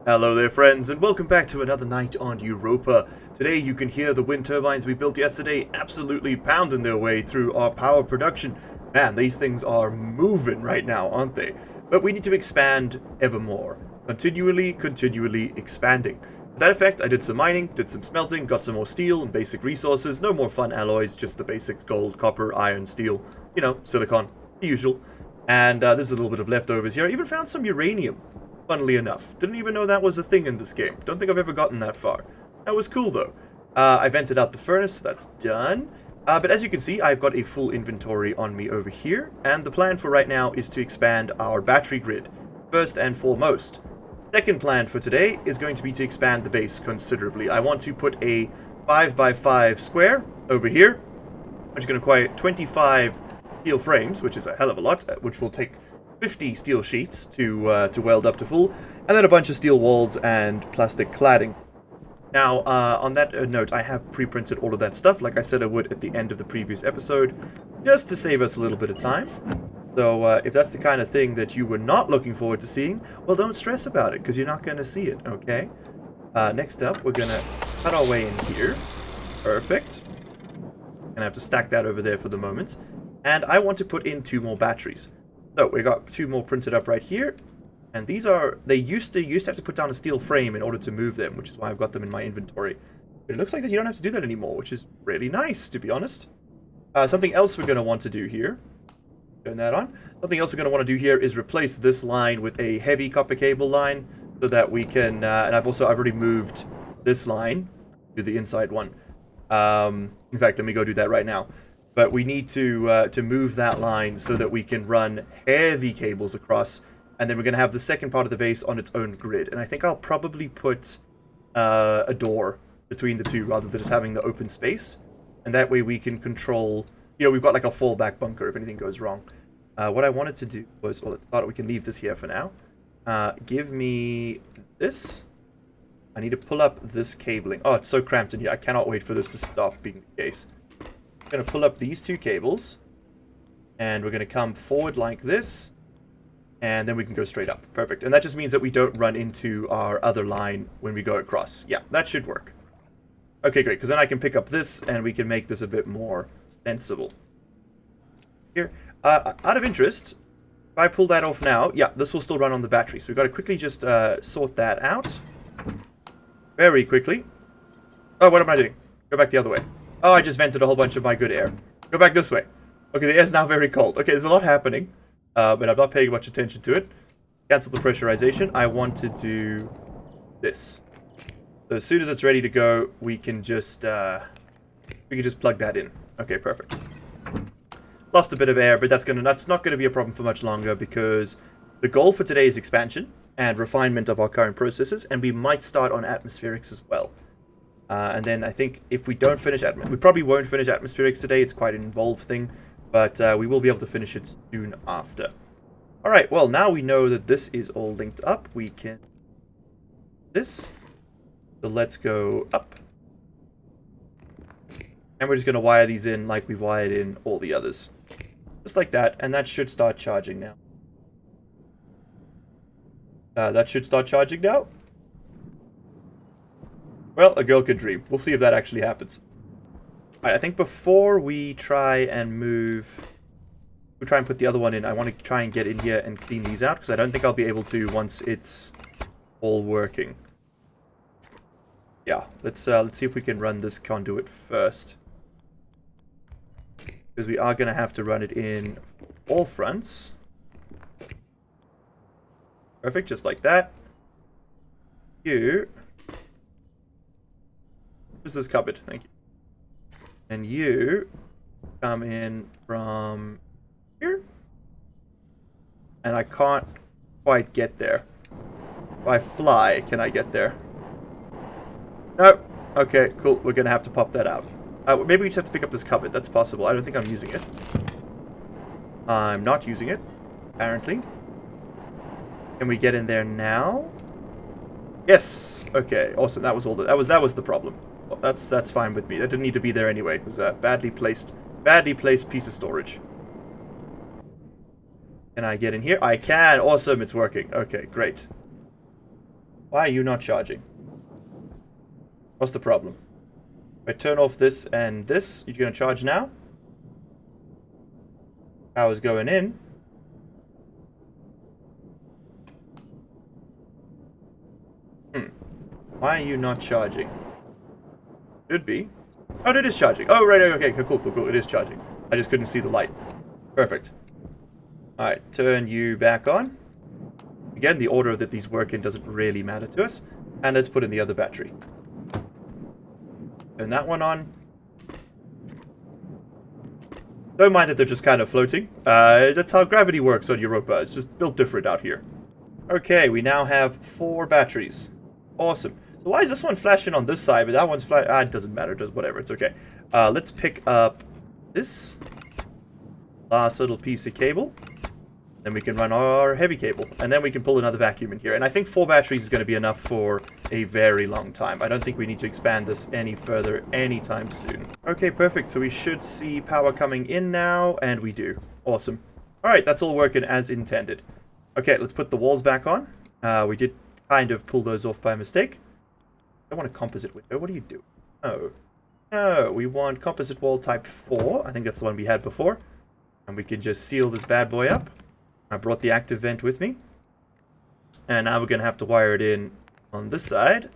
Hello there friends, and welcome back to another night on Europa. Today you can hear the wind turbines we built yesterday absolutely pounding their way through our power production. Man, these things are moving right now, aren't they? But we need to expand ever more. Continually expanding. To that effect, I did some mining, did some smelting, got some more steel and basic resources. No more fun alloys, just the basic gold, copper, iron, steel, you know, silicon, the usual. And there's a little bit of leftovers here. I even found some uranium. Funnily enough. Didn't even know that was a thing in this game. Don't think I've ever gotten that far. That was cool, though. I vented out the furnace, so that's done. But as you can see, I've got a full inventory on me over here. And the plan for right now is to expand our battery grid, first and foremost. Second plan for today is going to be to expand the base considerably. I want to put a 5x5 square over here, which is going to require 25 steel frames, which is a hell of a lot, which will take 50 steel sheets to weld up to full, and then a bunch of steel walls and plastic cladding. Now, on that note, I have pre-printed all of that stuff, like I said I would at the end of the previous episode, just to save us a little bit of time. So, if that's the kind of thing that you were not looking forward to seeing, well, don't stress about it, because you're not going to see it, okay? Next up, we're going to cut our way in here. Perfect. Gonna have to stack that over there for the moment. And I want to put in 2 more batteries. So we got 2 more printed up right here, and these are, they used to have to put down a steel frame in order to move them, which is why I've got them in my inventory. But it looks like that you don't have to do that anymore, which is really nice, to be honest. Something else we're going to want to do here, turn that on, something else we're going to want to do here is replace this line with a heavy copper cable line, so that we can, and I've already moved this line to the inside one. In fact, let me go do that right now. But we need to move that line so that we can run heavy cables across, and then we're going to have the second part of the base on its own grid. And I think I'll probably put a door between the two rather than just having the open space. And that way we can control, you know, we've got like a fallback bunker if anything goes wrong. What I wanted to do was, well, let's start, we can leave this here for now. Give me this. I need to pull up this cabling. Oh, it's so cramped in here. I cannot wait for this to stop being the case. Going to pull up these 2 cables, and we're going to come forward like this, and then we can go straight up. Perfect. And that just means that we don't run into our other line when we go across. Yeah, that should work. Okay, great, because then I can pick up this, and we can make this a bit more sensible. Here, out of interest, if I pull that off now, yeah, this will still run on the battery, so we've got to quickly just sort that out. Very quickly. Oh, what am I doing? Go back the other way. Oh, I just vented a whole bunch of my good air. Go back this way. Okay, the air's now very cold. Okay, there's a lot happening, but I'm not paying much attention to it. Cancel the pressurization. I want to do this. So as soon as it's ready to go, we can just plug that in. Okay, perfect. Lost a bit of air, but that's not going to be a problem for much longer, because the goal for today is expansion and refinement of our current processes, and we might start on atmospherics as well. And then I think if we don't finish we probably won't finish atmospherics today. It's quite an involved thing, but we will be able to finish it soon after. All right. Well, now we know that this is all linked up. We can this. So let's go up, and we're just going to wire these in like we've wired in all the others, just like that. And that should start charging now. Well, a girl could dream. We'll see if that actually happens. Alright, I think before we try and put the other one in, I want to try and get in here and clean these out, because I don't think I'll be able to once it's all working. Yeah, let's see if we can run this conduit first, because we are going to have to run it in all fronts. Perfect, just like that. Where's this cupboard? Thank you. And you come in from here. And I can't quite get there. If I fly, can I get there? No. Okay, cool. We're going to have to pop that out. Maybe we just have to pick up this cupboard. That's possible. I don't think I'm using it. I'm not using it, apparently. Can we get in there now? Yes. Okay. Awesome. That was all. That was the problem. Well, that's fine with me. That didn't need to be there anyway. It was a badly placed piece of storage. Can I get in here? I can. Awesome. It's working. Okay. Great. Why are you not charging? What's the problem? If I turn off this and this, you're going to charge now? Power's going in. Why are you not charging? Should be. Oh, it is charging. Oh, right, okay, cool. It is charging. I just couldn't see the light. Perfect. Alright, turn you back on. Again, the order that these work in doesn't really matter to us. And let's put in the other battery. Turn that one on. Don't mind that they're just kind of floating. That's how gravity works on Europa. It's just built different out here. Okay, we now have 4 batteries. Awesome. So why is this one flashing on this side, but that one's flashing? It doesn't matter. It does whatever. It's okay. Let's pick up this last little piece of cable. Then we can run our heavy cable. And then we can pull another vacuum in here. And I think 4 batteries is going to be enough for a very long time. I don't think we need to expand this any further anytime soon. Okay, perfect. So we should see power coming in now. And we do. Awesome. Alright, that's all working as intended. Okay, let's put the walls back on. We did kind of pull those off by mistake. I want a composite window. What do you do? Oh. No, we want composite wall type 4. I think that's the one we had before. And we can just seal this bad boy up. I brought the active vent with me. And now we're going to have to wire it in on this side.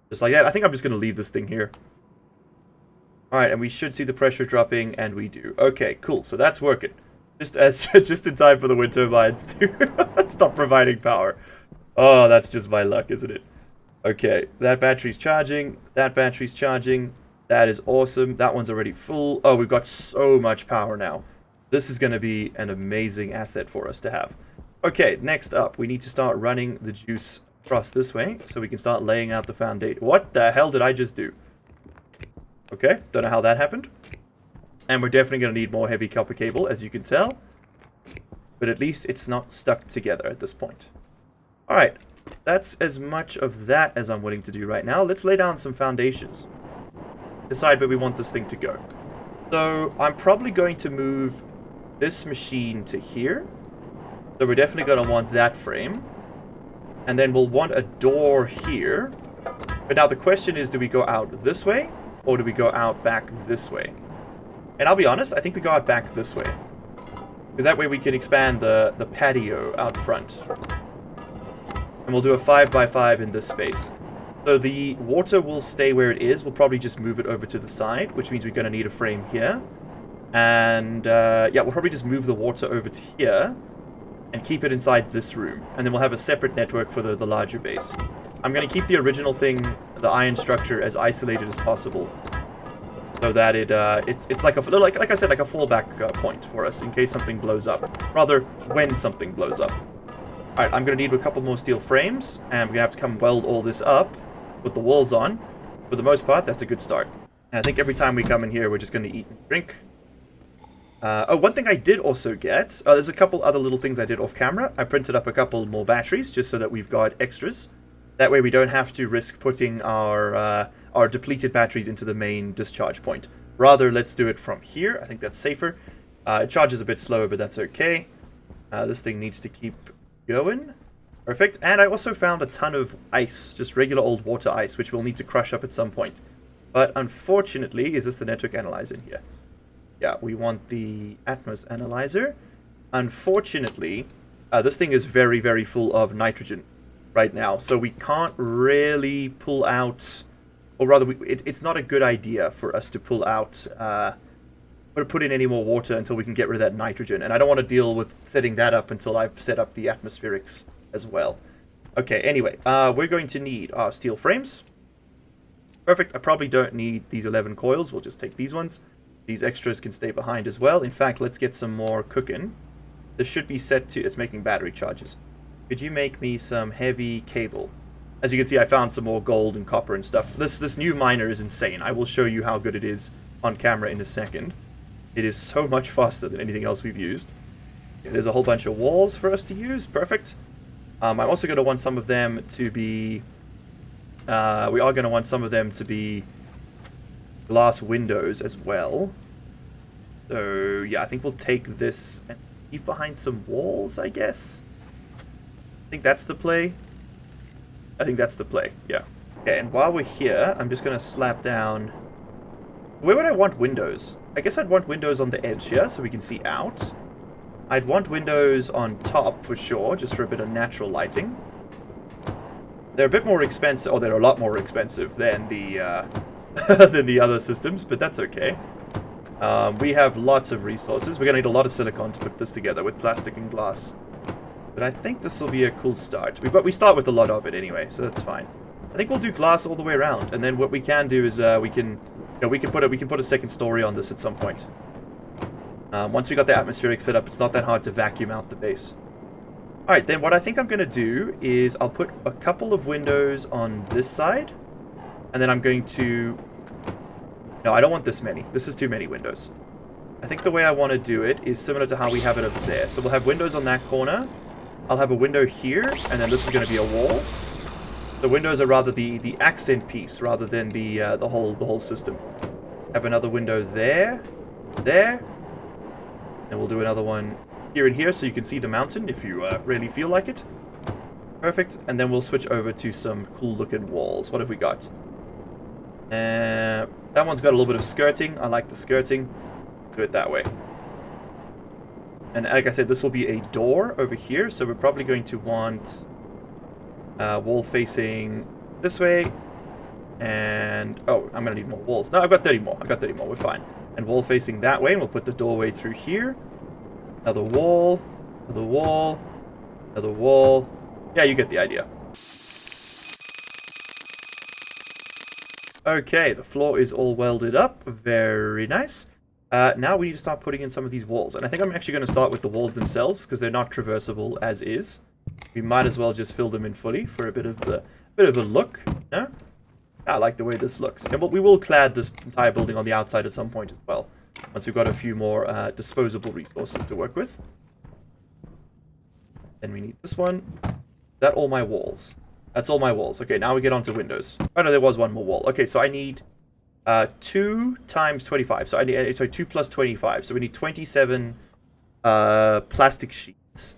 Just like that. I think I'm just going to leave this thing here. Alright, and we should see the pressure dropping, and we do. Okay, cool. So that's working. Just in time for the wind turbines to stop providing power. Oh, that's just my luck, isn't it? Okay, that battery's charging. That battery's charging. That is awesome. That one's already full. Oh, we've got so much power now. This is going to be an amazing asset for us to have. Okay, next up, we need to start running the juice across this way so we can start laying out the foundation. What the hell did I just do? Okay, don't know how that happened. And we're definitely going to need more heavy copper cable, as you can tell. But at least it's not stuck together at this point. Alright, that's as much of that as I'm willing to do right now. Let's lay down some foundations. Decide where we want this thing to go. So, I'm probably going to move this machine to here. So we're definitely going to want that frame. And then we'll want a door here. But now the question is, do we go out this way? Or do we go out back this way? And I'll be honest, I think we go out back this way. Because that way we can expand the patio out front. And we'll do a 5x5 in this space. So the water will stay where it is. We'll probably just move it over to the side, which means we're going to need a frame here. And yeah, we'll probably just move the water over to here and keep it inside this room. And then we'll have a separate network for the larger base. I'm going to keep the original thing, the iron structure, as isolated as possible. So that it's like like I said, like a fallback point for us in case something blows up. Rather, when something blows up. Alright, I'm going to need a couple more steel frames, and we're going to have to come weld all this up, put the walls on. For the most part, that's a good start. And I think every time we come in here, we're just going to eat and drink. Oh, one thing I did also get, there's a couple other little things I did off camera. I printed up a couple more batteries, just so that we've got extras. That way we don't have to risk putting our depleted batteries into the main discharge point. Rather, let's do it from here. I think that's safer. It charges a bit slower, but that's okay. This thing needs to keep going. Perfect. And I also found a ton of ice, just regular old water ice, which we'll need to crush up at some point. But unfortunately, is this the network analyzer in here? Yeah, we want the Atmos analyzer. Unfortunately, this thing is very, very full of nitrogen right now, so we can't really pull out, or rather, it's not a good idea for us to pull out, or put in any more water until we can get rid of that nitrogen, and I don't want to deal with setting that up until I've set up the atmospherics as well. Okay, anyway, we're going to need our steel frames. Perfect, I probably don't need these 11 coils, we'll just take these ones. These extras can stay behind as well. In fact, let's get some more cooking. This should be set to, it's making battery charges. Could you make me some heavy cable? As you can see, I found some more gold and copper and stuff. This new miner is insane. I will show you how good it is on camera in a second. It is so much faster than anything else we've used. Okay, there's a whole bunch of walls for us to use. Perfect. I'm also going to want some of them to be... we are going to want some of them to be glass windows as well. So, yeah, I think we'll take this and leave behind some walls, I guess. I think that's the play. I think that's the play, yeah. Okay, and while we're here, I'm just going to slap down... Where would I want windows? I guess I'd want windows on the edge here, so we can see out. I'd want windows on top, for sure, just for a bit of natural lighting. They're a bit more expensive, or they're a lot more expensive than the, than the other systems, but that's okay. We have lots of resources. We're going to need a lot of silicon to put this together with plastic and glass. But I think this will be a cool start. We start with a lot of it anyway, so that's fine. I think we'll do glass all the way around, and then what we can do is we can put a second story on this at some point. Once we got the atmospheric set up, it's not that hard to vacuum out the base. All right, then what I think I'm going to do is I'll put a couple of windows on this side, and then I'm going to... No, I don't want this many. This is too many windows. I think the way I want to do it is similar to how we have it over there. So we'll have windows on that corner. I'll have a window here, and then this is going to be a wall. The windows are rather the accent piece rather than the whole system. Have another window there, and we'll do another one here and here so you can see the mountain if you really feel like it. Perfect. And then we'll switch over to some cool looking walls. What have we got? That one's got a little bit of skirting. I like the skirting. Do it that way. And like I said, this will be a door over here, so we're probably going to want wall facing this way. And oh, I'm gonna need more walls. No, I've got 30 more. We're fine. And wall facing that way, and we'll put the doorway through here. Another wall, another wall, another wall. Yeah, you get the idea. Okay, the floor is all welded up. Very nice. Now we need to start putting in some of these walls. And I think I'm actually going to start with the walls themselves, because they're not traversable as is. We might as well just fill them in fully for a bit of a look. No? I like the way this looks. And we will clad this entire building on the outside at some point as well, once we've got a few more disposable resources to work with. Then we need this one. Is that all my walls? That's all my walls. Okay, now we get onto windows. Oh no, there was one more wall. Okay, so I need 2 times 25. So I need 2 plus 25. So we need 27 plastic sheets.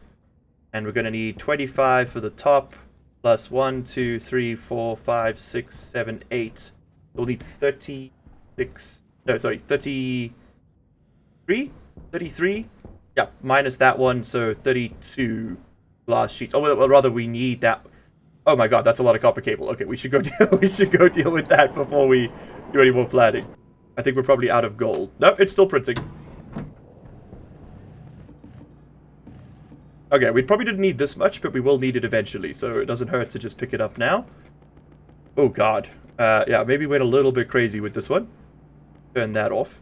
And we're going to need 25 for the top, plus 1, 2, 3, 4, 5, 6, 7, 8. We'll need 36. No, sorry, 33? 33? Yeah, minus that one, so 32 glass sheets. Oh, well, rather we need that. Oh my god, that's a lot of copper cable. Okay, we should go deal with that before we do any more planning. I think we're probably out of gold. Nope, it's still printing. Okay, we probably didn't need this much, but we will need it eventually, so it doesn't hurt to just pick it up now. Oh god. Yeah, maybe went a little bit crazy with this one. Turn that off.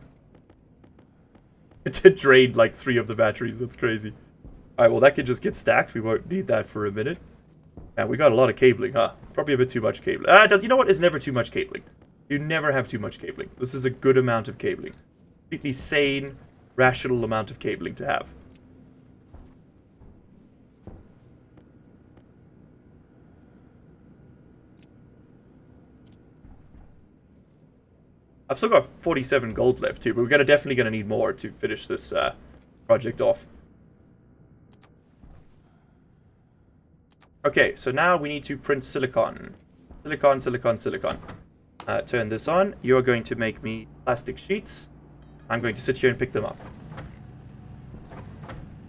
It drained like 3 of the batteries. That's crazy. Alright, well that can just get stacked. We won't need that for a minute. Yeah, we got a lot of cabling, huh? Probably a bit too much cabling. You know what? It's never too much cabling. You never have too much cabling. This is a good amount of cabling. Completely sane, rational amount of cabling to have. I've still got 47 gold left too, but we're definitely going to need more to finish this project off. Okay, so now we need to print silicon. Silicon. Turn this on. You are going to make me plastic sheets. I'm going to sit here and pick them up.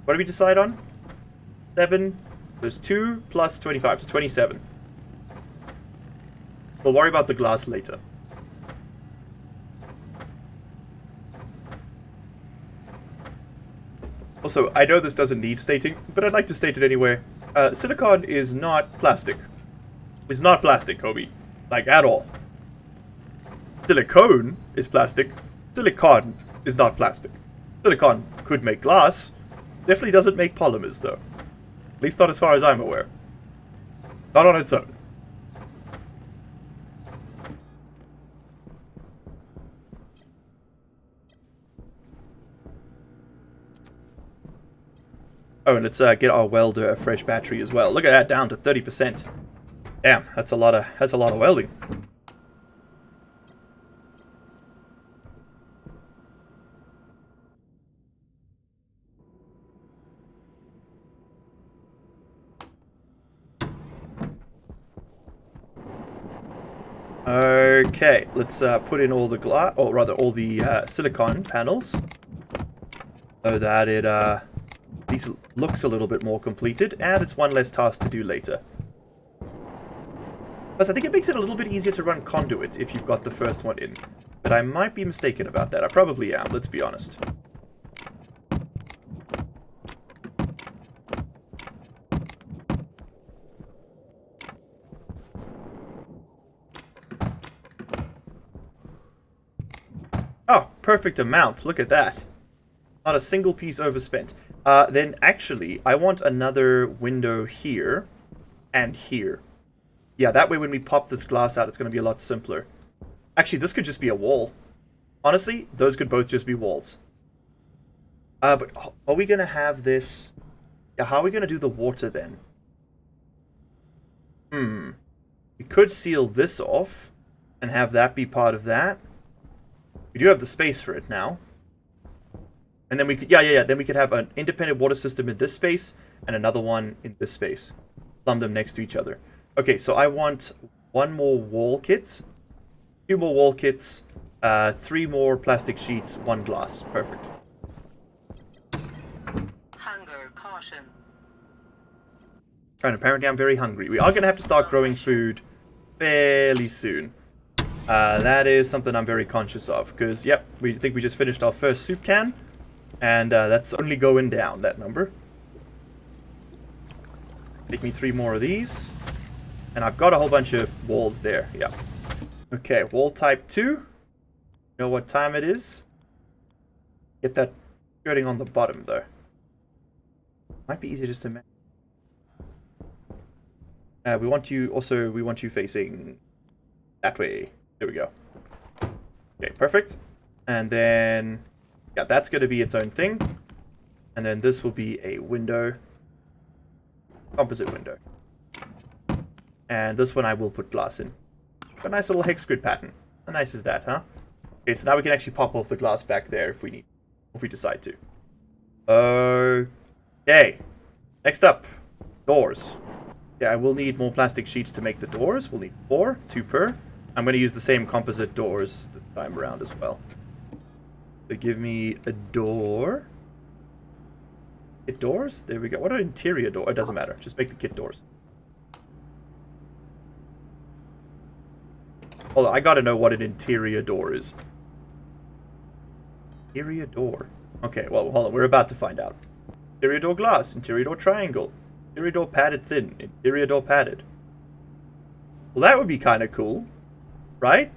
What did we decide on? 7. There's 2 plus 25, so 27. We'll worry about the glass later. Also, I know this doesn't need stating, but I'd like to state it anyway. Silicon is not plastic. It's not plastic, homie. Like, at all. Silicone is plastic. Silicon is not plastic. Silicon could make glass. Definitely doesn't make polymers, though. At least not as far as I'm aware. Not on its own. Oh, and let's get our welder a fresh battery as well. Look at that, down to 30%. Damn, that's a lot of welding. Okay, let's put in all the glass, or rather all the silicon panels, so that it at least looks a little bit more completed, and it's one less task to do later. Plus, I think it makes it a little bit easier to run conduit if you've got the first one in. But I might be mistaken about that. I probably am, let's be honest. Oh, perfect amount. Look at that. Not a single piece overspent. Then actually, I want another window here and here. Yeah, that way when we pop this glass out, it's going to be a lot simpler. Actually, this could just be a wall. Honestly, those could both just be walls. But are we going to have this... Yeah, how are we going to do the water then? We could seal this off and have that be part of that. We do have the space for it now. And then we could... Yeah. Then we could have an independent water system in this space and another one in this space. Plumb them next to each other. Okay, so I want one more wall kit, 2 more wall kits, 3 more plastic sheets, 1 glass. Perfect. Hunger caution. And apparently I'm very hungry. We are going to have to start growing food fairly soon. That is something I'm very conscious of, because, yep, we think we just finished our first soup can, and that's only going down, that number. Take me 3 more of these. And I've got a whole bunch of walls there. Yeah. Okay, wall type 2. You know what time it is? Get that skirting on the bottom, though. Might be easier just to... we want you facing that way. There we go. Okay, perfect. And then... Yeah, that's going to be its own thing. And then this will be a window. Composite window. And this one I will put glass in. A nice little hex grid pattern. How nice is that, huh? Okay, so now we can actually pop off the glass back there if we decide to. Okay. Next up, doors. Yeah, I will need more plastic sheets to make the doors. We'll need 4, 2 per. I'm going to use the same composite doors this time around as well. So give me a door. Kit doors? There we go. What are interior doors? It doesn't matter. Just make the kit doors. Hold on, I gotta know what an interior door is. Interior door. Okay, well, hold on. We're about to find out. Interior door glass. Interior door triangle. Interior door padded thin. Interior door padded. Well, that would be kind of cool. Right?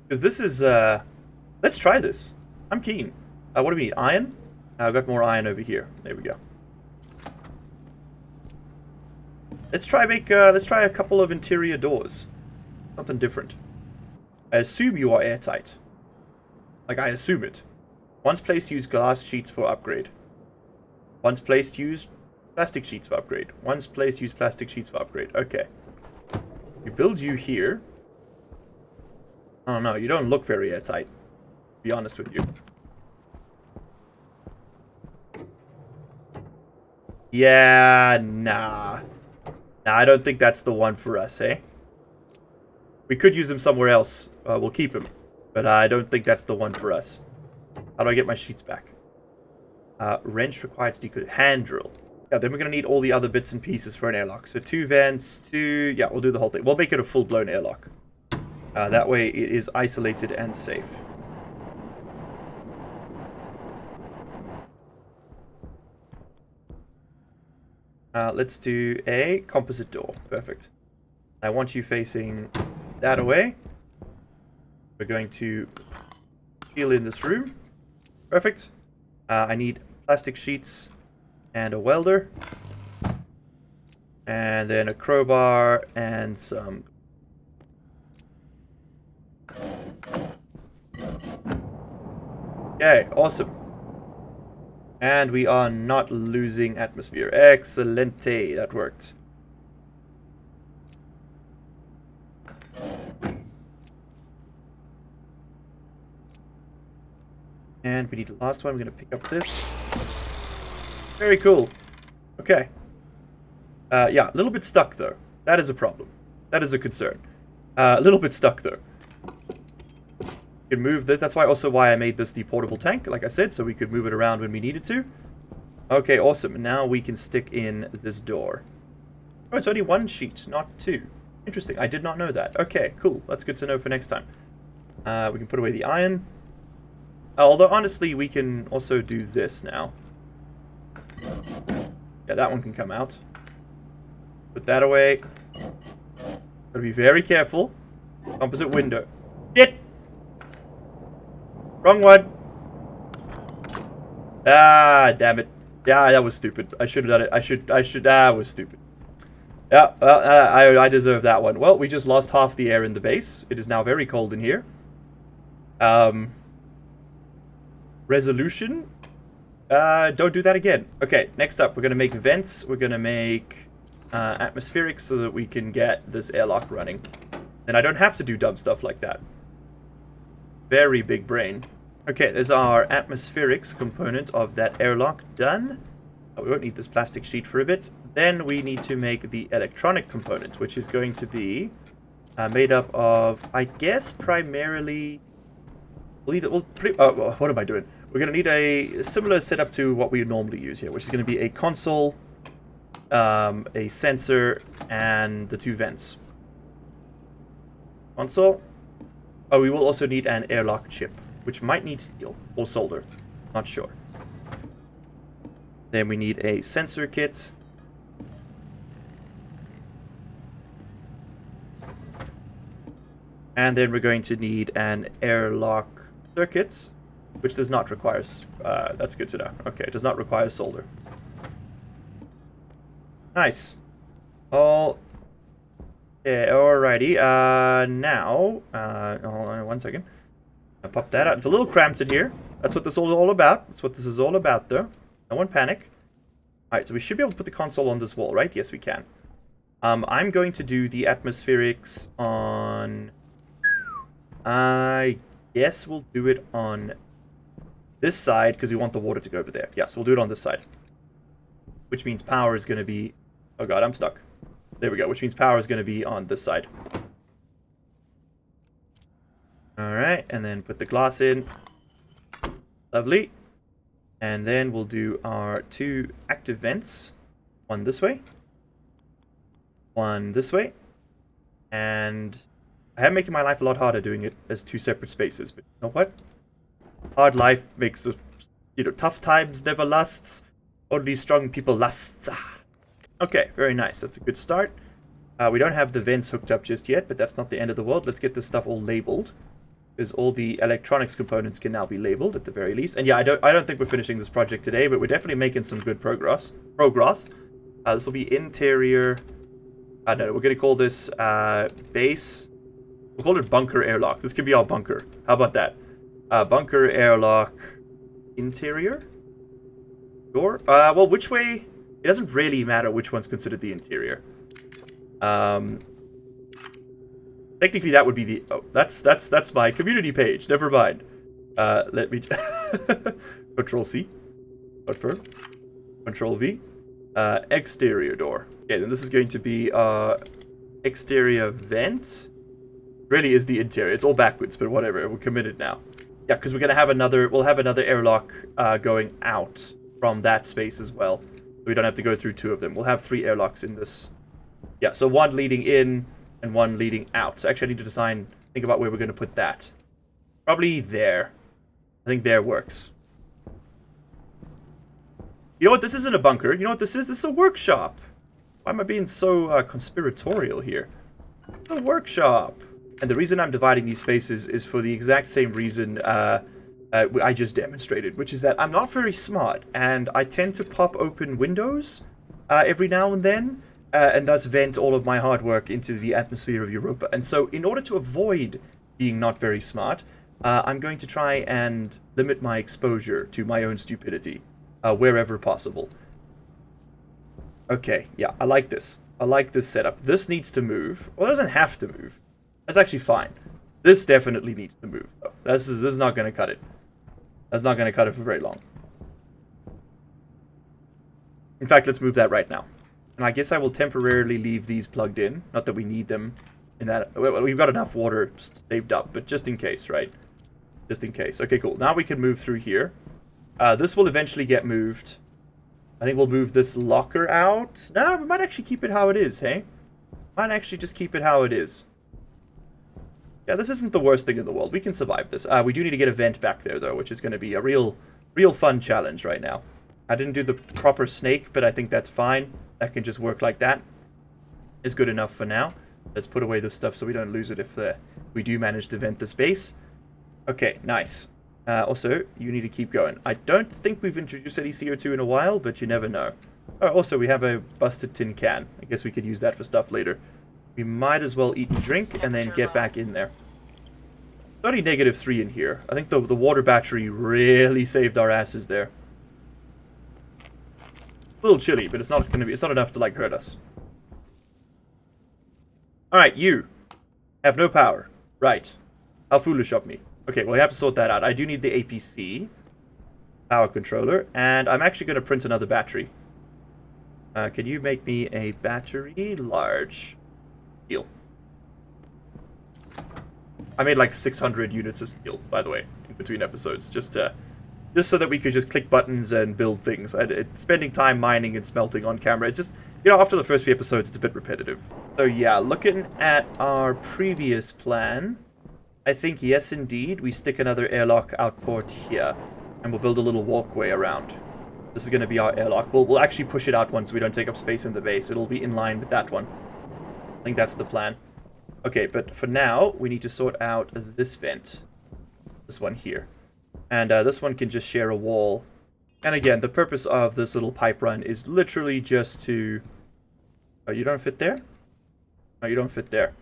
Because this is, let's try this. I'm keen. What do we need? Iron? I've got more iron over here. There we go. Let's try a couple of interior doors. Something different. I assume you are airtight. Like, I assume it. Once placed, use glass sheets for upgrade. Once placed, use plastic sheets for upgrade. Once placed, use plastic sheets for upgrade. Okay. We build you here. I don't know. You don't look very airtight. To be honest with you. Yeah, nah. Nah, I don't think that's the one for us, eh? We could use him somewhere else. We'll keep him. But I don't think that's the one for us. How do I get my sheets back? Wrench required to decode. Hand drill. Yeah, then we're going to need all the other bits and pieces for an airlock. So 2 vents, 2... Yeah, we'll do the whole thing. We'll make it a full-blown airlock. That way it is isolated and safe. Let's do a composite door. Perfect. I want you facing that away. We're going to seal in this room. Perfect. I need plastic sheets and a welder. And then a crowbar and some... Okay, awesome. And we are not losing atmosphere. Excelente. That worked. And we need the last one. We're going to pick up this. Very cool. Okay. Yeah, a little bit stuck, though. That is a problem. That is a concern. A little bit stuck, though. We can move this. That's why I made this the portable tank, like I said, so we could move it around when we needed to. Okay, awesome. Now we can stick in this door. Oh, it's only one sheet, not two. Interesting. I did not know that. Okay, cool. That's good to know for next time. We can put away the iron. Although, honestly, we can also do this now. Yeah, that one can come out. Put that away. Gotta be very careful. Composite window. Shit! Wrong one. Ah, damn it. Yeah, that was stupid. I should have done it. That was stupid. Yeah, I deserve that one. Well, we just lost half the air in the base. It is now very cold in here. Resolution? Don't do that again. Okay, next up, we're going to make vents. We're going to make atmospheric so that we can get this airlock running. And I don't have to do dumb stuff like that. Very big brain. Okay, there's our atmospherics component of that airlock done. We won't need this plastic sheet for a bit. Then we need to make the electronic component, which is going to be made up of, I guess, primarily... what am I doing? We're going to need a similar setup to what we normally use here, which is going to be a console, a sensor, and the two vents. Console. Oh, we will also need an airlock chip, which might need steel or solder. Not sure. Then we need a sensor kit. And then we're going to need an airlock circuit, which does not require... that's good to know. Okay, it does not require solder. Nice. All... Yeah, alrighty. Now... hold on 1 second. I'll pop that out. It's a little cramped in here. That's what this is all about. That's what this is all about, though. No one panic. Alright, so we should be able to put the console on this wall, right? Yes, we can. I'm going to do the atmospherics on... I guess we'll do it on this side, because we want the water to go over there. Yeah, so we'll do it on this side. Which means power is going to be... Oh god, I'm stuck. There we go, which means power is going to be on this side. Alright, and then put the glass in. Lovely. And then we'll do our two active vents. One this way. One this way. And I am making my life a lot harder doing it as two separate spaces. But you know what? Hard life makes, tough times never lasts. Only strong people lasts. Okay, very nice. That's a good start. We don't have the vents hooked up just yet, but that's not the end of the world. Let's get this stuff all labeled. Because all the electronics components can now be labeled at the very least. And yeah, I don't think we're finishing this project today, but we're definitely making some good progress. This will be interior. No, we're going to call this base. We'll call it bunker airlock. This could be our bunker. How about that? Bunker airlock interior? Door? Well, which way? It doesn't really matter which one's considered the interior. Technically, that would be the... Oh, that's my community page. Never mind. Let me... Control-C. Confirm. Control-V. Exterior door. Okay, then this is going to be exterior vent. Really is the interior. It's all backwards, but whatever. We're committed now. Yeah, because we're going to have another... We'll have another airlock going out from that space as well. So we don't have to go through two of them. We'll have 3 airlocks in this. Yeah, so one leading in and one leading out. So actually I need to think about where we're going to put that. Probably there. I think there works. You know what? This isn't a bunker. You know what this is? This is a workshop. Why am I being so conspiratorial here? A workshop. And the reason I'm dividing these spaces is for the exact same reason I just demonstrated, which is that I'm not very smart, and I tend to pop open windows every now and then, and thus vent all of my hard work into the atmosphere of Europa. And so in order to avoid being not very smart, I'm going to try and limit my exposure to my own stupidity wherever possible. Okay, yeah, I like this. I like this setup. This needs to move. Well, it doesn't have to move. That's actually fine. This definitely needs to move, though. This is not going to cut it. That's not going to cut it for very long. In fact, let's move that right now. And I guess I will temporarily leave these plugged in. Not that we need them in that. Well, we've got enough water saved up, but just in case, right? Just in case. Okay, cool. Now we can move through here. This will eventually get moved. I think we'll move this locker out. No, we might actually keep it how it is, hey? Might actually just keep it how it is. Yeah, this isn't the worst thing in the world. We can survive this. We do need to get a vent back there, though, which is going to be a real fun challenge right now. I didn't do the proper snake, but I think that's fine. That can just work like that. Is good enough for now. Let's put away this stuff so we don't lose it if we do manage to vent the space. Okay, nice. Also, you need to keep going. I don't think we've introduced any CO2 in a while, but you never know. Oh, also, we have a busted tin can. I guess we could use that for stuff later. We might as well eat and drink and then get back in there. It's only -3 in here. I think the water battery really saved our asses there. A little chilly, but it's not enough to like hurt us. Alright, you have no power. Right. How foolish of me. Okay, well, we have to sort that out. I do need the APC power controller, and I'm actually going to print another battery. Can you make me a battery large? Steel. I made like 600 units of steel, by the way, in between episodes, just so that we could just click buttons and build things. Spending time mining and smelting on camera, it's just, you know, after the first few episodes, it's a bit repetitive. So yeah, looking at our previous plan, I think, yes, indeed, we stick another airlock outport here, and we'll build a little walkway around. This is going to be our airlock. We'll actually push it out once we don't take up space in the base. It'll be in line with that one. I think that's the plan. Okay, but for now, we need to sort out this vent. This one here. And this one can just share a wall. And again, the purpose of this little pipe run is literally just to... Oh, you don't fit there? No, you don't fit there.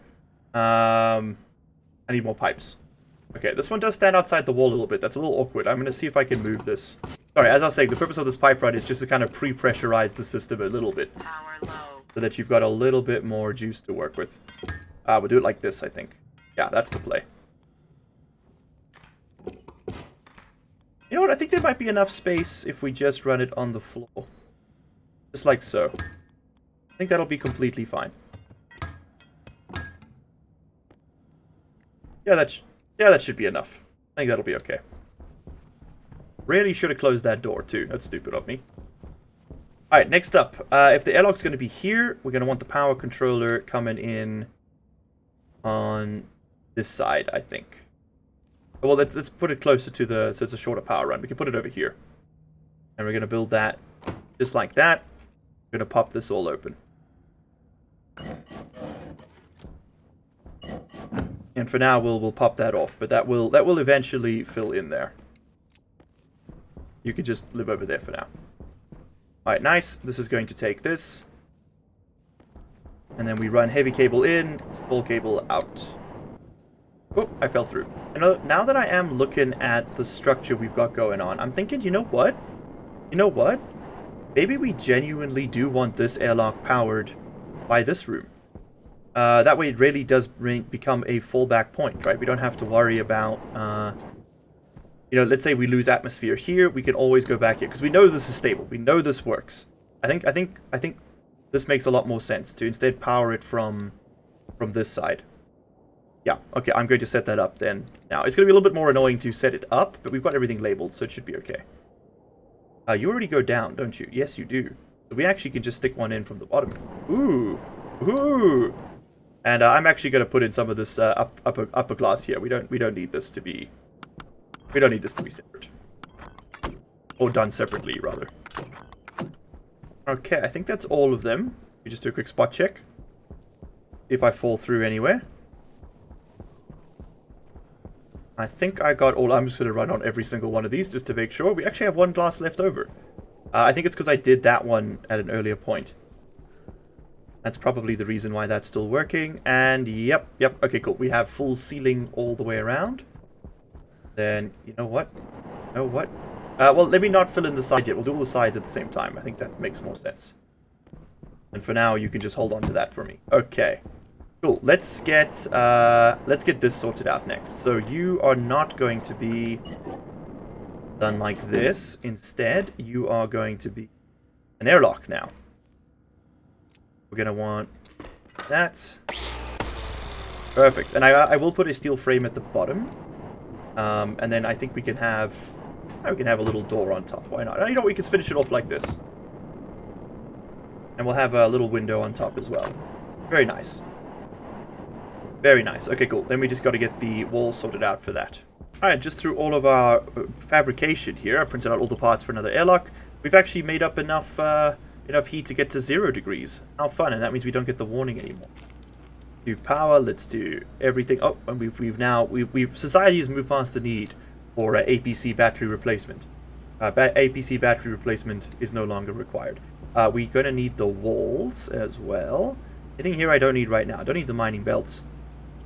I need more pipes. Okay, this one does stand outside the wall a little bit. That's a little awkward. I'm going to see if I can move this. Sorry, as I was saying, the purpose of this pipe run is just to kind of pre-pressurize the system a little bit. Power low. So that you've got a little bit more juice to work with. We'll do it like this, I think. Yeah, that's the play. You know what? I think there might be enough space if we just run it on the floor. Just like so. I think that'll be completely fine. Yeah, that should be enough. I think that'll be okay. Really should have closed that door, too. That's stupid of me. Alright, next up. If the airlock's going to be here, we're going to want the power controller coming in on this side, I think. Well, let's put it closer to the... So it's a shorter power run. We can put it over here. And we're going to build that just like that. We're going to pop this all open. And for now, we'll pop that off. But that will eventually fill in there. You can just live over there for now. Alright, nice. This is going to take this. And then we run heavy cable in, small cable out. Oh, I fell through. You know, now that I am looking at the structure we've got going on, I'm thinking, you know what? You know what? Maybe we genuinely do want this airlock powered by this room. That way it really does become a fallback point, right? We don't have to worry about... you know, let's say we lose atmosphere here, we can always go back here because we know this is stable. We know this works. I think this makes a lot more sense to instead power it from this side. Yeah, okay, I'm going to set that up then. Now, it's going to be a little bit more annoying to set it up, but we've got everything labeled, so it should be okay. You already go down, don't you? Yes, you do. So we actually can just stick one in from the bottom. Ooh, ooh. And I'm actually going to put in some of this upper glass here. We don't need this to be. We don't need this to be separate. Or done separately, rather. Okay, I think that's all of them. We just do a quick spot check. If I fall through anywhere. I think I got all... I'm just going to run on every single one of these just to make sure. We actually have one glass left over. I think it's because I did that one at an earlier point. That's probably the reason why that's still working. And yep. Okay, cool. We have full ceiling all the way around. Then, you know what? Well, let me not fill in the sides yet. We'll do all the sides at the same time. I think that makes more sense. And for now, you can just hold on to that for me. Okay. Cool. Let's get this sorted out next. So you are not going to be done like this. Instead, you are going to be an airlock now. We're going to want that. Perfect. And I will put a steel frame at the bottom. And then I think we can have a little door on top. Why not? You know, we can finish it off like this. And we'll have a little window on top as well. Very nice. Very nice. Okay, cool. Then we just got to get the walls sorted out for that. Alright, just through all of our fabrication here, I printed out all the parts for another airlock. We've actually made up enough heat to get to 0 degrees. How fun, and that means we don't get the warning anymore. Do power, let's do everything. Oh, and society has moved past the need for APC battery replacement. APC battery replacement is no longer required. We're going to need the walls as well. Anything here I don't need right now. I don't need the mining belts.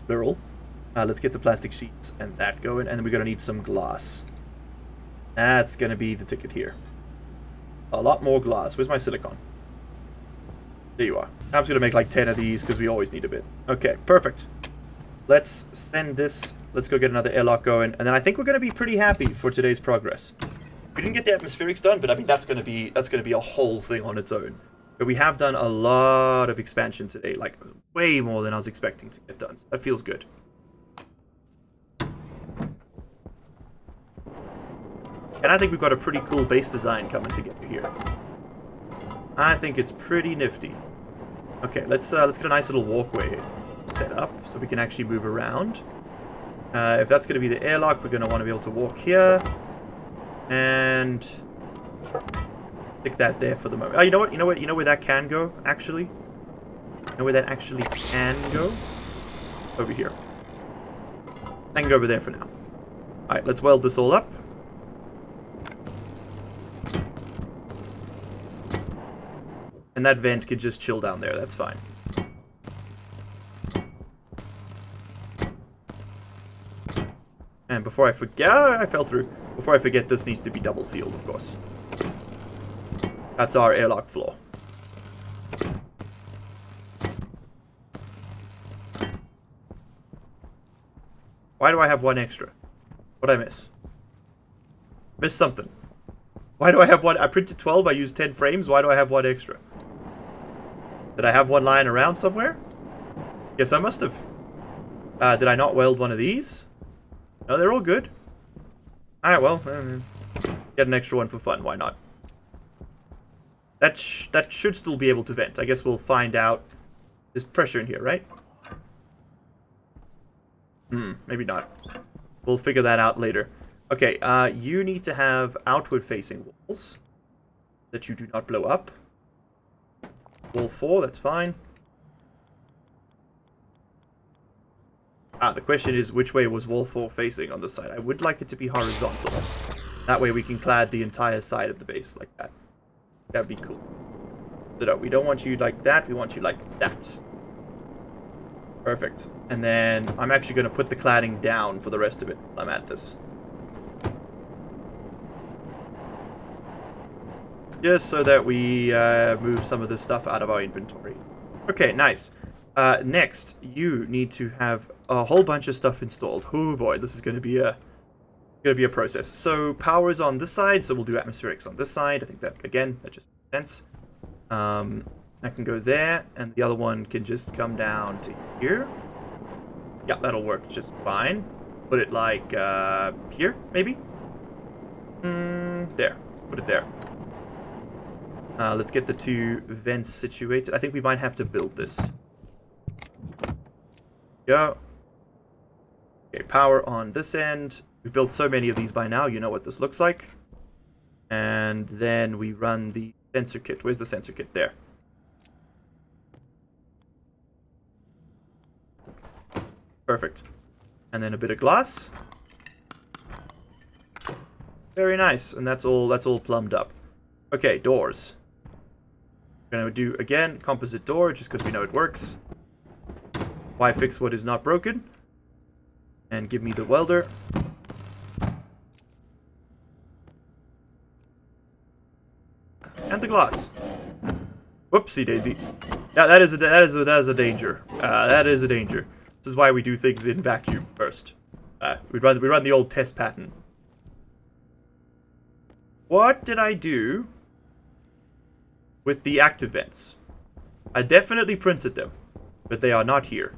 Plural. Let's get the plastic sheets and that going. And then we're going to need some glass. That's going to be the ticket here. A lot more glass. Where's my silicon? There you are. I'm just going to make like 10 of these because we always need a bit. Okay, perfect. Let's send this. Let's go get another airlock going. And then I think we're going to be pretty happy for today's progress. We didn't get the atmospherics done, but I mean that's going to be a whole thing on its own. But we have done a lot of expansion today, like way more than I was expecting to get done. So that feels good. And I think we've got a pretty cool base design coming together here. I think it's pretty nifty. Okay, let's get a nice little walkway set up so we can actually move around. If that's going to be the airlock, we're going to want to be able to walk here. And stick that there for the moment. Oh, you know what? You know where that can go, actually? You know where that actually can go? Over here. I can go over there for now. Alright, let's weld this all up. And that vent can just chill down there, that's fine. And before I forget... I fell through. Before I forget, this needs to be double sealed, of course. That's our airlock floor. Why do I have one extra? What'd I miss? Missed something. Why do I have one? I printed 12, I used 10 frames. Why do I have one extra? Did I have one lying around somewhere? Yes, I must have. Did I not weld one of these? No, they're all good. Alright, well, get an extra one for fun. Why not? That should still be able to vent. I guess we'll find out. There's pressure in here, right? Maybe not. We'll figure that out later. Okay, you need to have outward-facing walls that you do not blow up. Wall 4, that's fine. The question is, which way was wall 4 facing on the side? I would like it to be horizontal. That way we can clad the entire side of the base like that. That'd be cool. So no, we don't want you like that, we want you like that. Perfect. And then I'm actually going to put the cladding down for the rest of it while I'm at this. Just so that we move some of this stuff out of our inventory. Okay, nice. Next, you need to have a whole bunch of stuff installed. Oh boy, this is going to be a process. So power is on this side, so we'll do atmospherics on this side. I think that that just makes sense. That can go there, and the other one can just come down to here. Yeah, that'll work just fine. Put it like here, maybe. There. Put it there. Let's get the 2 vents situated. I think we might have to build this. Go. Okay, power on this end. We've built so many of these by now, you know what this looks like. And then we run the sensor kit. Where's the sensor kit? There. Perfect. And then a bit of glass. Very nice. And that's all plumbed up. Okay, doors. We're gonna do again composite door just because we know it works. Why fix what is not broken? And give me the welder. And the glass. Whoopsie daisy. Yeah, that is a danger. That is a danger. This is why we do things in vacuum first. We run the old test pattern. What did I do with the active vents? I definitely printed them, but they are not here.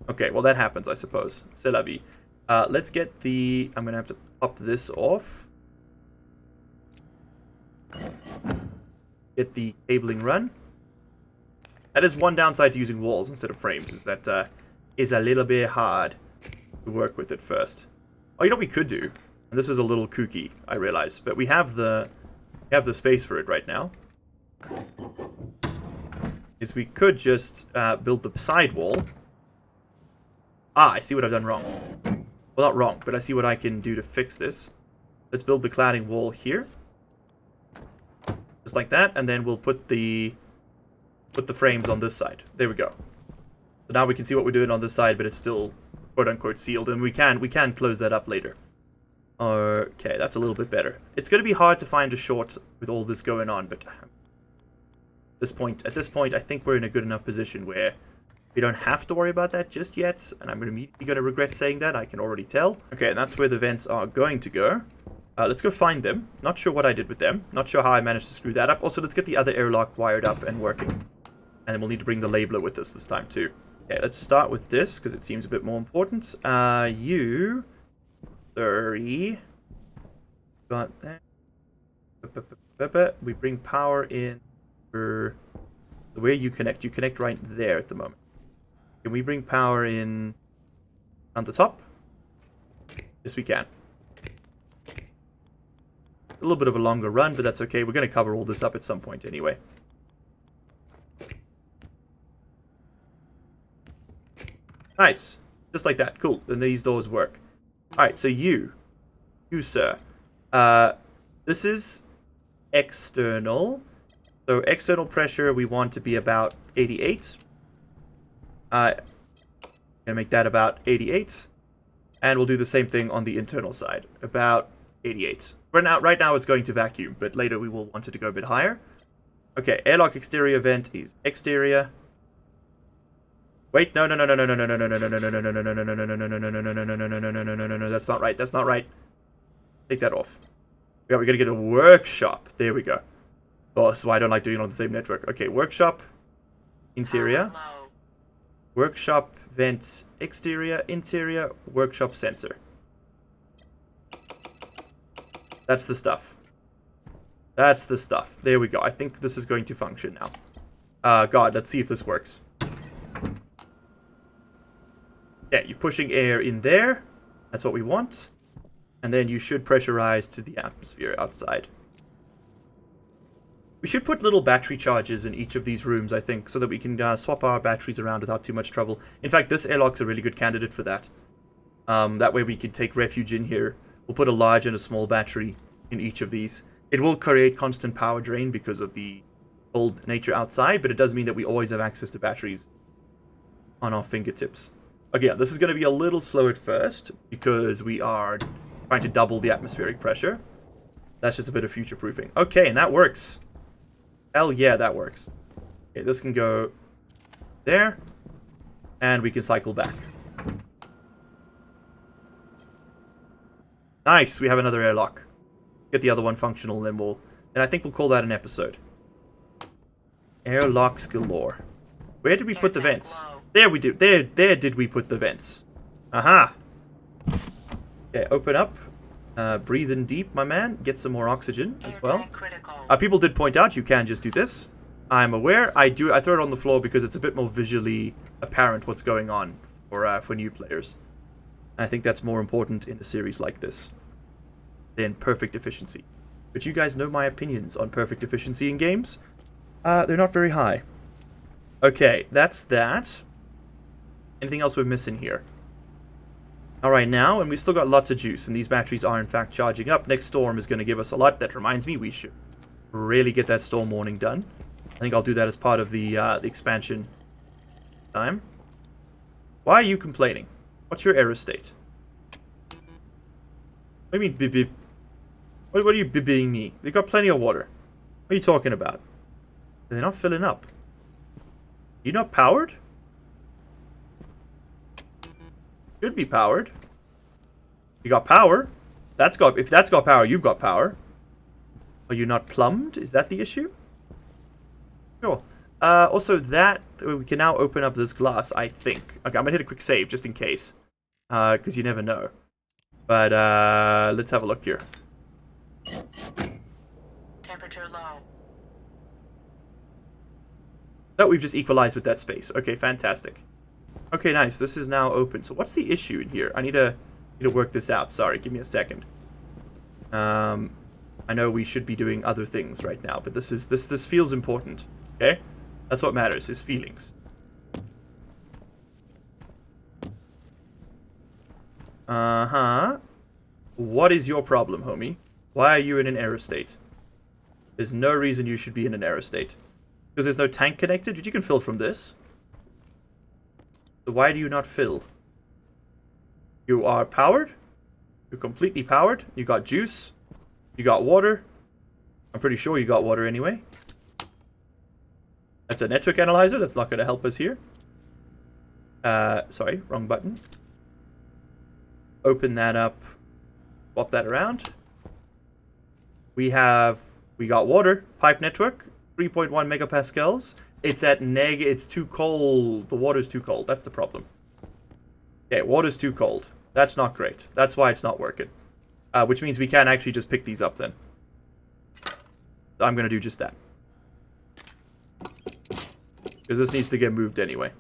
Okay, well that happens, I suppose. C'est la vie. Let's get the... I'm going to have to pop this off. Get the cabling run. That is one downside to using walls instead of frames, is that is a little bit hard to work with at first. Oh, you know what we could do? And this is a little kooky, I realize, but we have the space for it right now. Is we could just build the side wall. Ah, I see what I've done wrong. Well, not wrong, but I see what I can do to fix this. Let's build the cladding wall here. Just like that, and then we'll put the frames on this side. There we go. So now we can see what we're doing on this side, but it's still quote-unquote sealed, and we can close that up later. Okay, that's a little bit better. It's going to be hard to find a short with all this going on, but at this point, I think we're in a good enough position where we don't have to worry about that just yet, and I'm immediately going to regret saying that, I can already tell. Okay, and that's where the vents are going to go. Let's go find them. Not sure what I did with them. Not sure how I managed to screw that up. Also, let's get the other airlock wired up and working. And then we'll need to bring the labeler with us this time, too. Okay, let's start with this, because it seems a bit more important. You... 30. Got that. We bring power in for where you connect. You connect right there at the moment. Can we bring power in on the top? Yes, we can. A little bit of a longer run, but that's okay. We're going to cover all this up at some point anyway. Nice. Just like that. Cool. Then these doors work. Alright, so you, sir. This is external. So external pressure we want to be about 88. Gonna make that about 88. And we'll do the same thing on the internal side. About 88. Right now it's going to vacuum, but later we will want it to go a bit higher. Okay, airlock exterior vent is exterior. Wait, no, that's not right, that's not right. Take that off. Yeah, we're gonna get a workshop. There we go. Oh, so I don't like doing it on the same network. Okay, workshop, interior. Workshop, vents, exterior, interior, workshop sensor. That's the stuff. That's the stuff. There we go. I think this is going to function now. God, let's see if this works. Yeah, you're pushing air in there. That's what we want. And then you should pressurize to the atmosphere outside. We should put little battery charges in each of these rooms, I think, so that we can swap our batteries around without too much trouble. In fact, this airlock's a really good candidate for that. That way we can take refuge in here. We'll put a large and a small battery in each of these. It will create constant power drain because of the cold nature outside, but it does mean that we always have access to batteries on our fingertips. Again, this is going to be a little slow at first because we are trying to double the atmospheric pressure. That's just a bit of future-proofing. Okay, and that works. Hell yeah, that works. Okay, this can go there, and we can cycle back. Nice, we have another airlock. Get the other one functional, and then I think we'll call that an episode. Airlocks galore. Where did we put the vents? There we do. There did we put the vents. Aha. Okay, open up. Breathe in deep, my man. Get some more oxygen as well. People did point out you can just do this. I'm aware. I throw it on the floor because it's a bit more visually apparent what's going on for new players. And I think that's more important in a series like this than perfect efficiency. But you guys know my opinions on perfect efficiency in games. They're not very high. Okay, that's that. Anything else we're missing here? Alright, now, and we've still got lots of juice, and these batteries are in fact charging up. Next storm is going to give us a lot. That reminds me, we should really get that storm warning done. I think I'll do that as part of the expansion time. Why are you complaining? What's your error state? What do you mean, bib bib? What are you bibbing me? They got plenty of water. What are you talking about? They're not filling up. You not powered? Should be powered. You got power. If that's got power, you've got power. Are you not plumbed? Is that the issue? Sure. Also, that we can now open up this glass, I think. Okay, I'm gonna hit a quick save just in case, because you never know. But let's have a look here. Temperature low. Oh, we've just equalized with that space. Okay, fantastic. Okay, nice. This is now open. So what's the issue in here? I need to work this out. Sorry, give me a second. I know we should be doing other things right now, but this feels important. Okay, that's what matters, is feelings. What is your problem, homie? Why are you in an error state? There's no reason you should be in an error state. Because there's no tank connected? You can fill from this. So why do you not fill? You are powered? You're completely powered? You got juice? You got water? I'm pretty sure you got water anyway. That's a network analyzer. That's not going to help us here. Sorry, wrong button. Open that up. Swap that around. We got water. Pipe network. 3.1 megapascals. It's at it's too cold. The water's too cold. That's the problem. Okay, water's too cold. That's not great. That's why it's not working. Which means we can't actually just pick these up then. So I'm going to do just that. Because this needs to get moved anyway.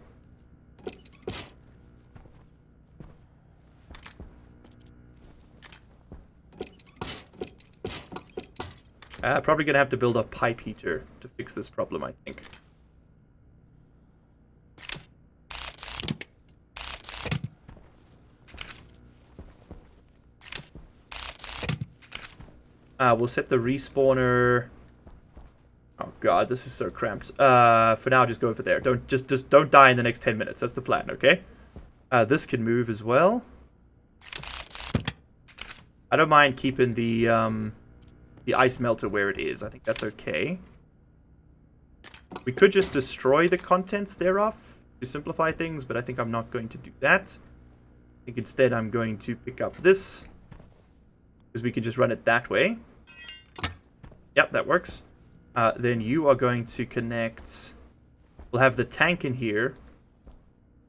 Probably going to have to build a pipe heater to fix this problem, I think. We'll set the respawner. Oh god, this is so cramped. For now, just go over there. Just don't die in the next 10 minutes. That's the plan, okay? This can move as well. I don't mind keeping the ice melter where it is. I think that's okay. We could just destroy the contents thereof to simplify things, but I think I'm not going to do that. I think instead I'm going to pick up this, because we can just run it that way. Yep, that works. Then you are going to connect... We'll have the tank in here,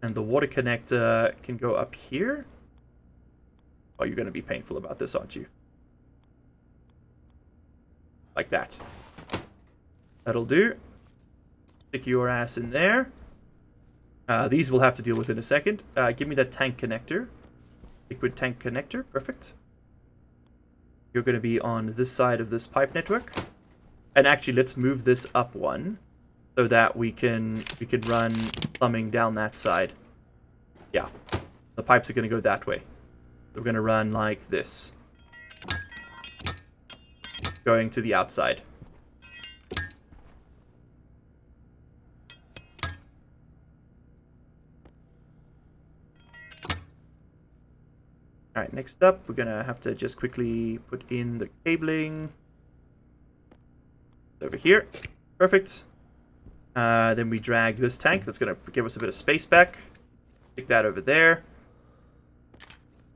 and the water connector can go up here. Oh, you're going to be painful about this, aren't you? Like that. That'll do. Stick your ass in there. These we'll have to deal with in a second. Give me that tank connector. Liquid tank connector. Perfect. You're going to be on this side of this pipe network. And actually, let's move this up one so that we can run plumbing down that side. Yeah. The pipes are going to go that way. We're going to run like this. Going to the outside. Alright, next up, we're going to have to just quickly put in the cabling. Over here. Perfect. Then we drag this tank. That's going to give us a bit of space back. Stick that over there.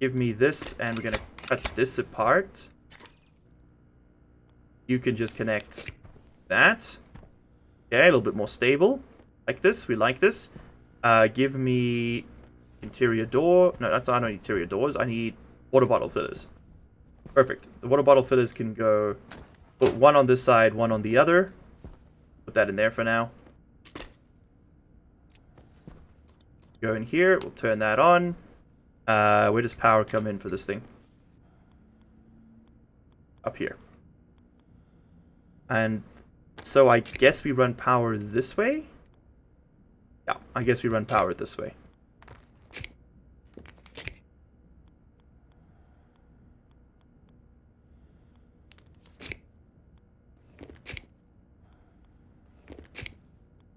Give me this, and we're going to cut this apart. You can just connect that. Okay, a little bit more stable. Like this. We like this. Give me interior door. No, I don't need interior doors. I need water bottle fillers. Perfect. The water bottle fillers can go... Put one on this side, one on the other. Put that in there for now. Go in here. We'll turn that on. Where does power come in for this thing? Up here. And so I guess we run power this way? Yeah, I guess we run power this way.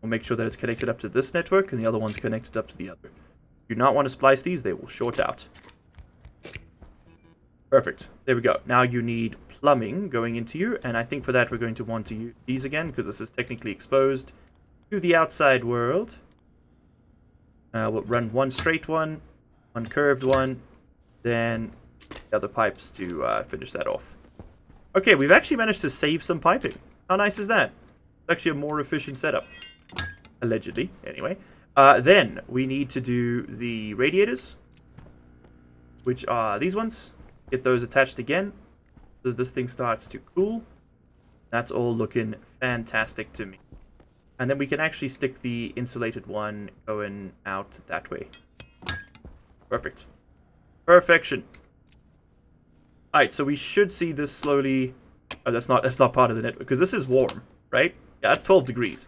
We'll make sure that it's connected up to this network and the other one's connected up to the other. If you do not want to splice these, they will short out. Perfect. There we go. Now you need plumbing going into you, and I think for that we're going to want to use these again, because this is technically exposed to the outside world. We'll run one straight one curved one, then the other pipes to finish that off. Okay, we've actually managed to save some piping. How nice is that? It's actually a more efficient setup. Allegedly, anyway. Then we need to do the radiators, which are these ones. Get those attached again, so this thing starts to cool. That's all looking fantastic to me. And then we can actually stick the insulated one going out that way. Perfect. Perfection. Alright, so we should see this slowly... Oh, that's not part of the network, because this is warm, right? Yeah, that's 12 degrees.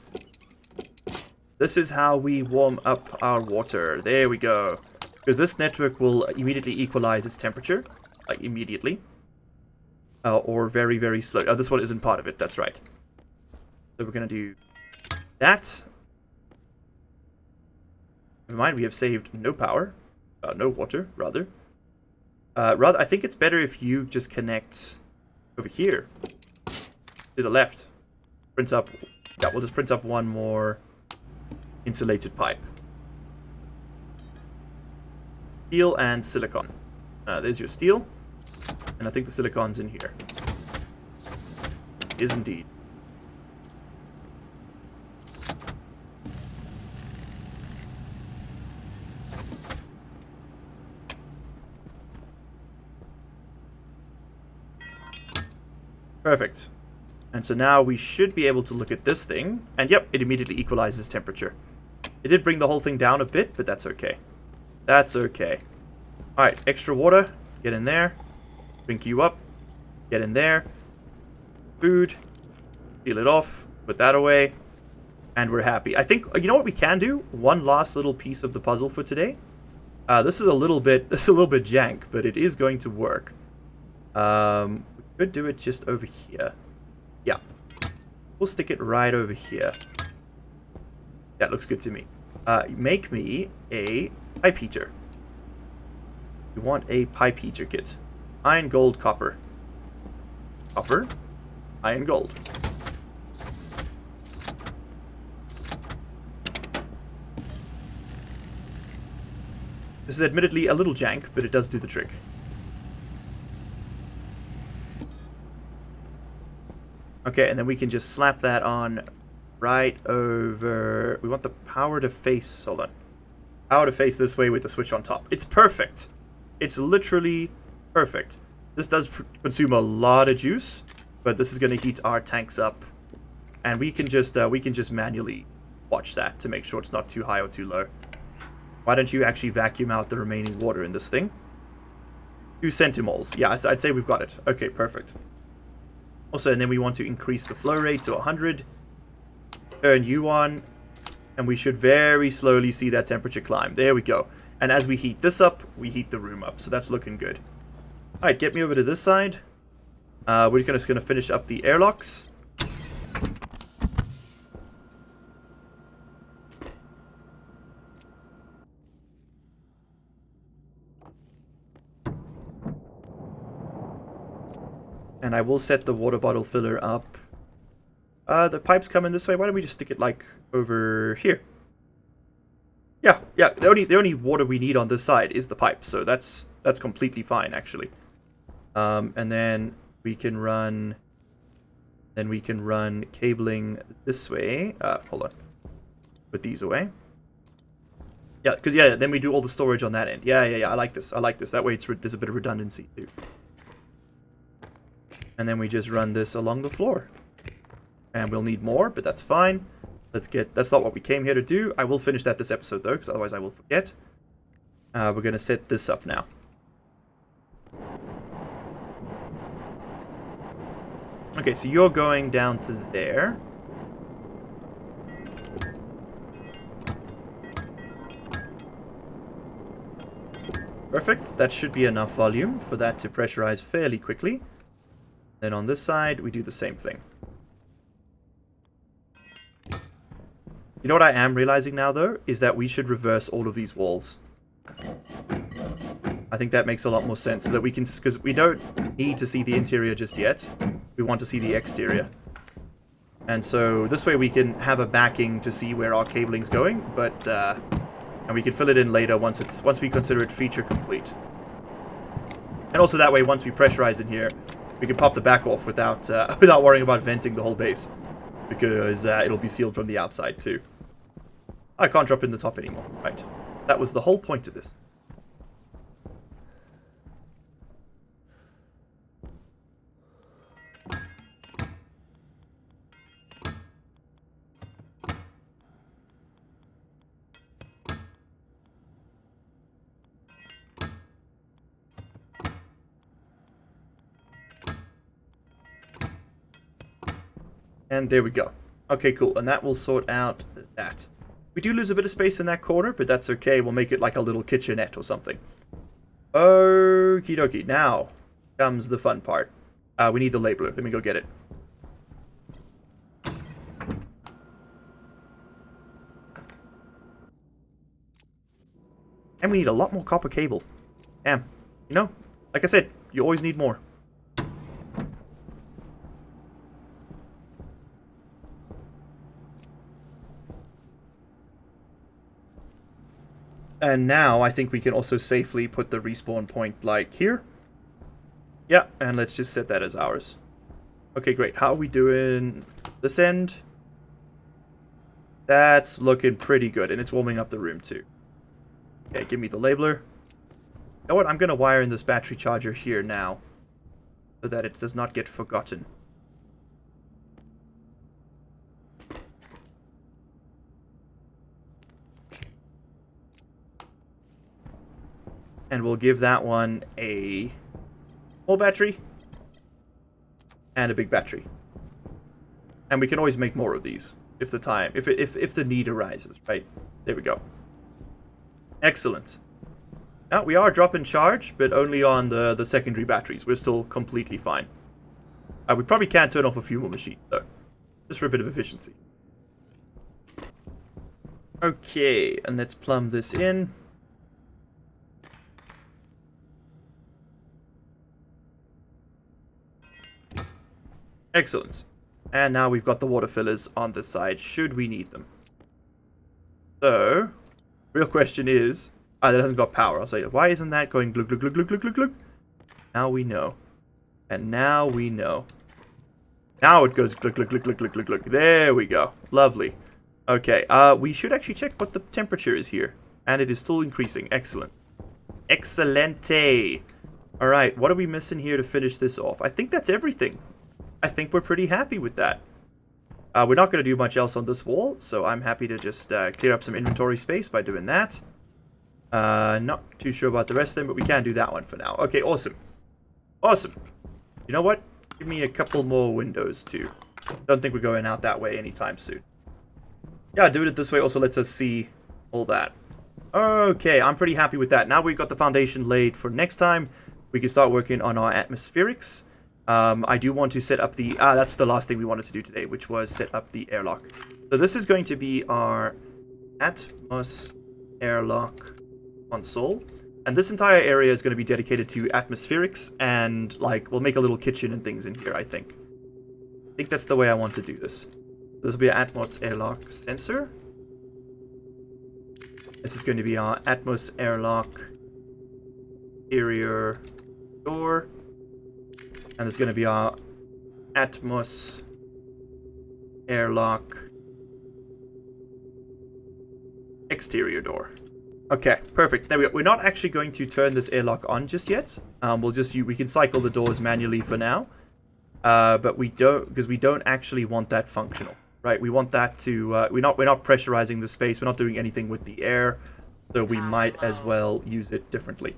This is how we warm up our water. There we go. Because this network will immediately equalize its temperature. Like, immediately. Or very, very slow. Oh, this one isn't part of it, that's right. So we're going to do that. Never mind, we have saved no power. No water, rather. I think it's better if you just connect over here. To the left. Print up... Yeah, we'll just print up one more insulated pipe. Steel and silicon. There's your steel. And I think the silicon's in here. It is indeed. Perfect. And so now we should be able to look at this thing. And yep, it immediately equalizes temperature. It did bring the whole thing down a bit, but that's okay. That's okay. Alright, extra water. Get in there. Drink you up. Get in there. Food. Peel it off. Put that away. And we're happy. I think, you know what we can do? One last little piece of the puzzle for today. This is a little bit jank, but it is going to work. We could do it just over here. Yeah. We'll stick it right over here. That looks good to me. Make me a pipe heater. We want a pipe heater kit. Iron, gold, copper. Copper, iron, gold. This is admittedly a little jank, but it does do the trick. Okay, and then we can just slap that on right over... We want the power to face... Hold on. Power to face this way with the switch on top. It's perfect. It's literally perfect. This does consume a lot of juice, but this is going to heat our tanks up. And we can just manually watch that to make sure it's not too high or too low. Why don't you actually vacuum out the remaining water in this thing? 2 centimoles. Yeah, I'd say we've got it. Okay, perfect. Also, and then we want to increase the flow rate to 100. Turn you on. And we should very slowly see that temperature climb. There we go. And as we heat this up, we heat the room up. So that's looking good. Alright, get me over to this side. We're just going to finish up the airlocks. And I will set the water bottle filler up. The pipes come in this way. Why don't we just stick it, like, over here? Yeah. The only water we need on this side is the pipe, so that's completely fine, actually. And then we can run... cabling this way. Hold on. Put these away. Yeah, because, then we do all the storage on that end. Yeah, I like this. That way there's a bit of redundancy, too. And then we just run this along the floor. And we'll need more, but that's fine. That's not what we came here to do. I will finish that this episode, though, because otherwise I will forget. We're going to set this up now. Okay, so you're going down to there. Perfect. That should be enough volume for that to pressurize fairly quickly. Then on this side, we do the same thing. You know what I am realizing now, though? Is that we should reverse all of these walls. I think that makes a lot more sense. So that we can... Because we don't need to see the interior just yet. We want to see the exterior. And so this way we can have a backing to see where our cabling's going. But... and we can fill it in later once we consider it feature complete. And also that way, once we pressurize in here... We can pop the back off without worrying about venting the whole base. Because it'll be sealed from the outside, too. I can't drop in the top anymore. Right. That was the whole point of this. And there we go. Okay, cool. And that will sort out that. We do lose a bit of space in that corner, but that's okay. We'll make it like a little kitchenette or something. Okie dokie. Now comes the fun part. We need the labeler. Let me go get it. And we need a lot more copper cable. Damn. You know, like I said, you always need more. And now I think we can also safely put the respawn point like here. Yeah, and let's just set that as ours. Okay, great. How are we doing this end? That's looking pretty good, and it's warming up the room too. Okay, give me the labeler. You know what? I'm going to wire in this battery charger here now, so that it does not get forgotten. And we'll give that one a small battery and a big battery. And we can always make more of these if the need arises, right? There we go. Excellent. Now we are dropping charge, but only on the secondary batteries. We're still completely fine. We probably can turn off a few more machines though, just for a bit of efficiency. Okay, and let's plumb this in. Excellent. And now we've got the water fillers on this side, should we need them. So, real question is... that hasn't got power. I'll say, why isn't that going glug, glug, glug, glug, glug, glug, glug? Now we know. And now we know. Now it goes glug, glug, glug, glug, glug, glug, glug. There we go. Lovely. Okay, we should actually check what the temperature is here. And it is still increasing. Excellent. Excelente! Alright, what are we missing here to finish this off? I think that's everything. I think we're pretty happy with that. We're not going to do much else on this wall, so I'm happy to just clear up some inventory space by doing that. Not too sure about the rest of them, but we can do that one for now. Okay, awesome. Awesome. You know what? Give me a couple more windows, too. Don't think we're going out that way anytime soon. Yeah, doing it this way also lets us see all that. Okay, I'm pretty happy with that. Now we've got the foundation laid for next time. We can start working on our atmospherics. I do want to set up the... that's the last thing we wanted to do today, which was set up the airlock. So this is going to be our Atmos airlock console. And this entire area is going to be dedicated to atmospherics, and, like, we'll make a little kitchen and things in here, I think. I think that's the way I want to do this. This will be an Atmos airlock sensor. This is going to be our Atmos airlock interior door. And there's going to be our Atmos airlock exterior door. Okay, perfect. There we go. We're not actually going to turn this airlock on just yet. We can cycle the doors manually for now. But we don't, because we don't actually want that functional, right? We want that to, we're not pressurizing the space. We're not doing anything with the air. So we might as well use it differently.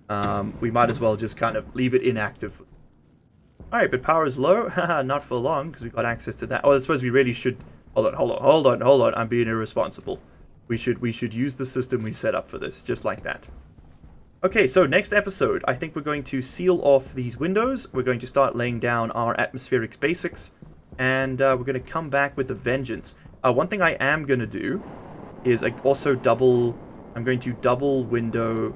We might as well just kind of leave it inactive. Alright, but power is low. Haha, not for long, because we've got access to that. Oh, I suppose we really should... Hold on. I'm being irresponsible. We should use the system we've set up for this, just like that. Okay, so next episode, I think we're going to seal off these windows. We're going to start laying down our atmospheric basics. And we're going to come back with a vengeance. One thing I am going to do is I'm going to double window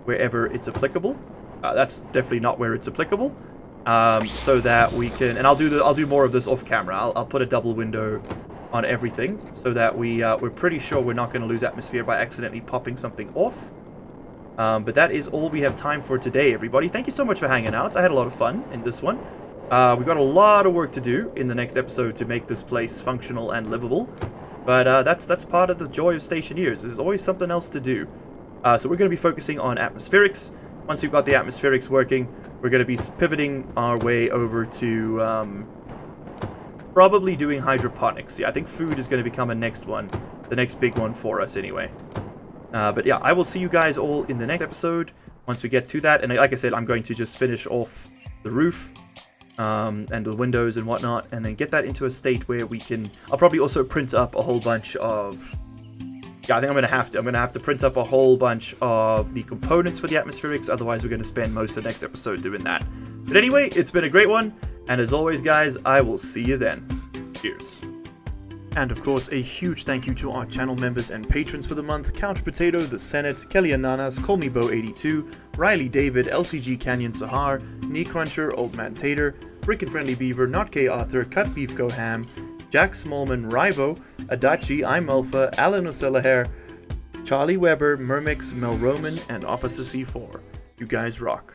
wherever it's applicable. That's definitely not where it's applicable. So that we can, and I'll do more of this off camera. I'll put a double window on everything so that we're pretty sure we're not going to lose atmosphere by accidentally popping something off. But that is all we have time for today, everybody. Thank you so much for hanging out. I had a lot of fun in this one. We've got a lot of work to do in the next episode to make this place functional and livable. But that's part of the joy of Stationeers. There's always something else to do. So we're going to be focusing on atmospherics. Once we've got the atmospherics working, we're going to be pivoting our way over to probably doing hydroponics. Yeah, I think food is going to become a next one, the next big one for us anyway. But yeah, I will see you guys all in the next episode once we get to that. And like I said, I'm going to just finish off the roof and the windows and whatnot, and then get that into a state where we can... I'll probably also print up a whole bunch of... Yeah, I think I'm gonna have to print up a whole bunch of the components for the atmospherics, otherwise we're gonna spend most of the next episode doing that. But anyway, it's been a great one, and as always guys, I will see you then. Cheers. And of course, a huge thank you to our channel members and patrons for the month: Couch Potato, The Senate, Kelly Ananas, Call Me Bo 82, Riley David, LCG Canyon Sahar, Knee Cruncher, Old Man Tater, Freakin' Friendly Beaver, Not K Arthur, Cut Beef Go Ham, Jack Smallman, Rivo, Adachi, I'm Alpha, Alan O'Sulliher, Charlie Weber, Mermix, Mel Roman, and Officer C4. You guys rock.